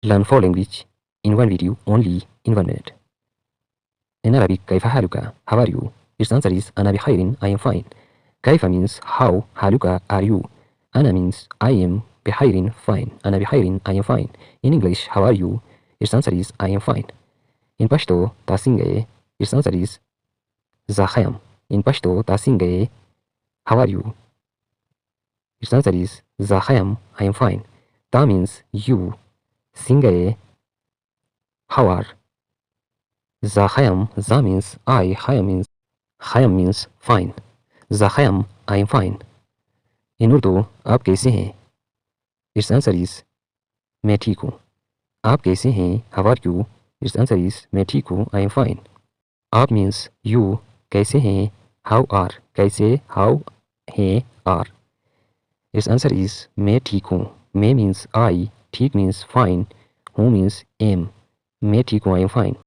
Learn 4 language in one video only in 1 minute. In Arabic, كيف حالك? How are you? Its answer is أنا بخير, I am fine. كيف means how, حالك are you. أنا means I am بخير, fine. أنا بخير, I am fine. In English, how are you? Its answer is I am fine. In Pashto, tasingaye, its answer is Zakhayam. In Pashto, tasingaye, how are you? Its answer is Zakhayam, I am fine. Ta means you. Singaye, how are. Zakhayam, za means I, khayam means fine. Zakhayam, I am fine. In Urdu, आप कैसे हैं? Its answer is मैं ठीक हूँ. आप कैसे हैं? How are you? Its answer is मैं ठीक हूँ, I am fine. आप means you. कैसे हैं? How are. कैसे how हैं are. Its answer is मैं ठीक हूँ. मैं means I. ठीक means fine. हूँ means am. मैं ठीक हूँ, I am fine.